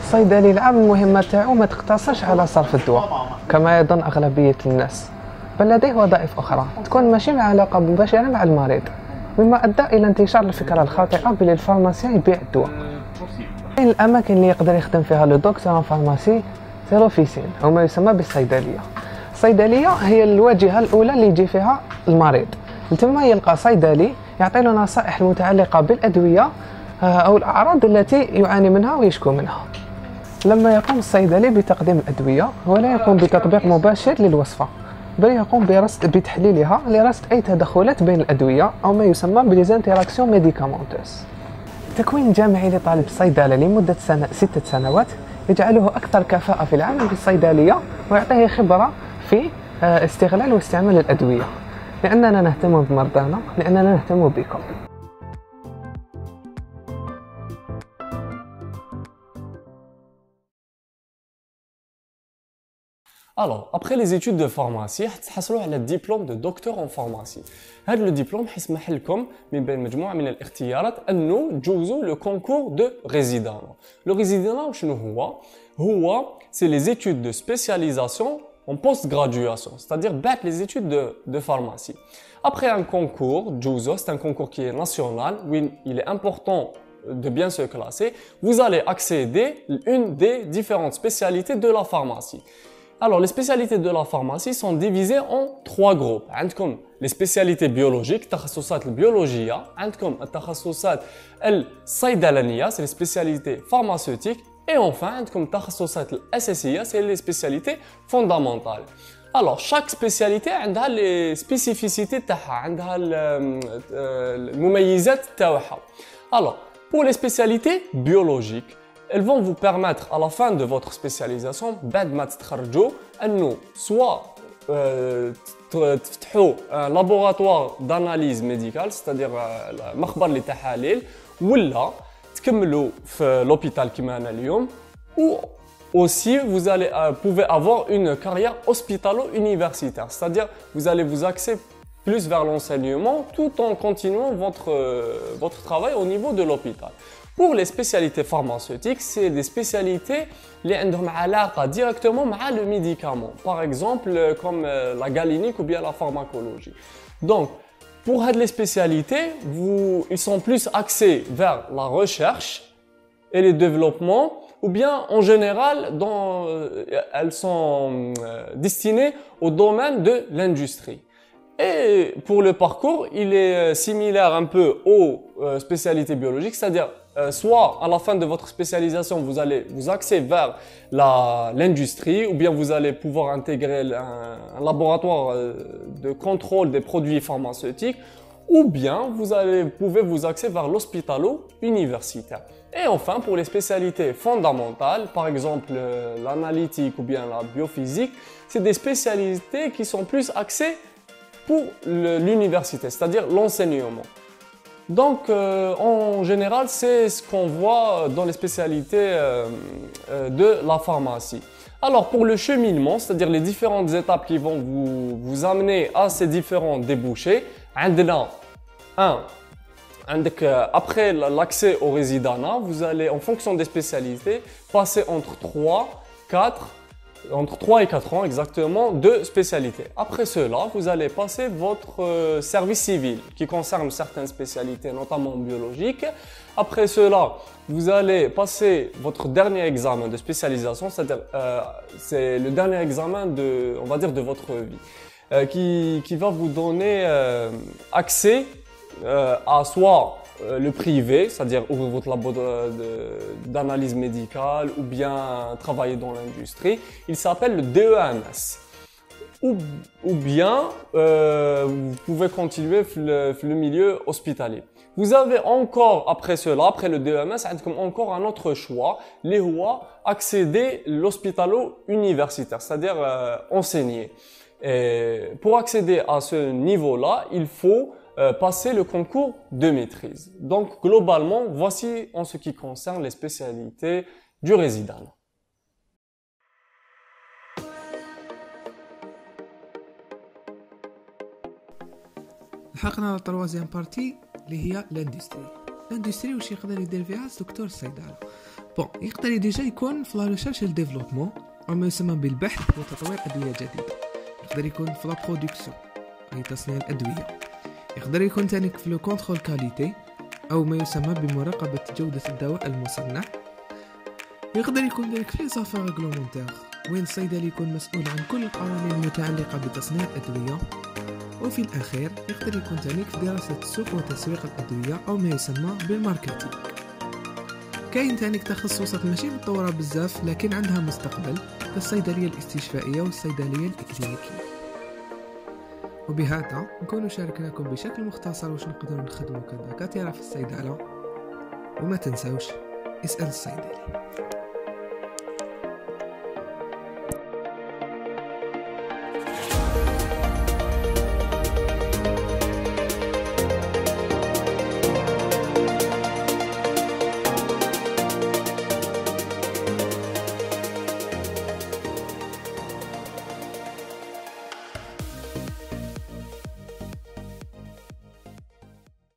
الصيدلي العام المهمة تاعو ما تقتصرش على صرف الدواء كما يظن أغلبية الناس، بل لديه وظائف أخرى تكون ماشي مع علاقة مباشرة مع المريض، مما أدى إلى انتشار الفكرة الخاطئة بلي الفارماسيان يبيع الدواء. بين الأماكن اللي يقدر يخدم فيها لو دكتور فارماسي سي لوفيسين أو ما يسمى بالصيدلية. الصيدلية هي الواجهة الأولى اللي يجي فيها المريض، لتما يلقى صيدلي يعطي له نصائح المتعلقة بالأدوية أو الأعراض التي يعاني منها ويشكو منها. لما يقوم الصيدلي بتقديم الأدوية هو لا يقوم بتطبيق مباشر للوصفة، بل يقوم بتحليلها لرصد أي تدخلات بين الأدوية أو ما يسمى بليزانتيراكسيون ميديكامونتوس. التكوين الجامعي لطالب الصيدلة لمدة 6 سنوات يجعله أكثر كفاءة في العمل في الصيدلية ويعطيه خبرة في استغلال واستعمال الأدوية، لأننا نهتم بمرضانا، لأننا نهتم بكم. Alors, après les études de pharmacie, تحصلوا على الدبلوم de docteur en pharmacie. هذا الدبلوم حيسمح لكم من بين مجموعة من الاختيارات أنه تجوزوا le concours de résident. Le résident شنو هو c'est les études de spécialisation en post-graduation, c'est-à-dire بعد les études de pharmacie. Après un concours, JUZO, c'est un concours qui est national, où il est important de bien se classer, vous allez accéder à une des différentes spécialités de la pharmacie. Alors, les spécialités de la pharmacie sont divisées en 3 groupes. عندكم les spécialités biologiques, تخصصات البيولوجية. عندكم التخصصات الصيدلانية, c'est les spécialités pharmaceutiques. Et enfin, عندكم التخصصات الأساسية, c'est les spécialités fondamentales. Alors, chaque spécialité عندها les spécificités تاعها, عندها المميزات تاعها. Alors, pour les spécialités biologiques, elles vont vous permettre à la fin de votre spécialisation, بعد ما تتخرجوا, أنه soit تفتحوا un laboratoire d'analyse médicale, c'est-à-dire مخبر للتحاليل, ولا تكملوا في l'hôpital كما أنا اليوم, ou aussi vous allez pouvez avoir une carrière hospitalo-universitaire, c'est-à-dire vous allez vous axer plus vers l'enseignement tout en continuant votre travail au niveau de l'hôpital. Pour les spécialités pharmaceutiques, c'est des spécialités qui ont directement avec le médicament, par exemple comme la galénique ou bien la pharmacologie. Donc, pour les spécialités, ils sont plus axés vers la recherche et le développement, ou bien en général, elles sont destinées au domaine de l'industrie. Et pour le parcours, il est similaire un peu aux spécialités biologiques, c'est-à-dire soit à la fin de votre spécialisation, vous allez vous axer vers l'industrie, ou bien vous allez pouvoir intégrer un laboratoire de contrôle des produits pharmaceutiques, ou bien vous pouvez vous axer vers l'hospitalo-universitaire. Et enfin, pour les spécialités fondamentales, par exemple l'analytique ou bien la biophysique, c'est des spécialités qui sont plus axées pour l'université, c'est-à-dire l'enseignement. Donc, en général, c'est ce qu'on voit dans les spécialités de la pharmacie. Alors, pour le cheminement, c'est-à-dire les différentes étapes qui vont vous amener à ces différents débouchés, après l'accès au résidenat, vous allez, en fonction des spécialités, passer entre 3 et 4 ans exactement de spécialité. Après cela, vous allez passer votre service civil qui concerne certaines spécialités, notamment biologiques. Après cela, vous allez passer votre dernier examen de spécialisation, c'est-à-dire c'est le dernier examen on va dire, de votre vie, qui va vous donner accès à soit le privé, c'est-à-dire ouvrir votre labo d'analyse médicale ou bien travailler dans l'industrie. Il s'appelle le DEMS. Ou bien vous pouvez continuer le milieu hospitalier. Vous avez encore, après cela, après le DEMS, encore un autre choix, les HOA, accéder à l'hospitalo-universitaire, c'est-à-dire enseigner. Et pour accéder à ce niveau-là, il faut passer le concours de maîtrise. Donc, globalement, voici en ce qui concerne les spécialités du résident. لحقنا لا 3 بارتي اللي هي لاندستري. لاندستري واش يقدر يدير فيها دكتور الصيدله؟ بون يقدر ديجا يكون في لا ريشيرش ديفلوبمون او ما يسمى بالبحث وتطوير ادويه جديده. يقدر يكون في لا برودكسيون اي تصنيع الادويه. يقدر يكون تاني في لو كونترول كاليتي او ما يسمى بمراقبه جوده الدواء المصنع. يقدر يكون ذلك في صفحة ريغلومونتير وين الصيدلي يكون مسؤول عن كل القوانين المتعلقة بتصنيع الأدوية. وفي الأخير يقدر يكون تانيك في دراسة السوق وتسويق الأدوية أو ما يسمى بالماركتينغ. كاين تانيك تخصصات ماشي متطورة بزاف لكن عندها مستقبل كالصيدلية الاستشفائية والصيدلية الإكلينيكية. وبهذا نكون شاركناكم بشكل مختصر واش نقدروا نخدموا كدكاترة في الصيدلة. وما تنسوش اسأل الصيدلي.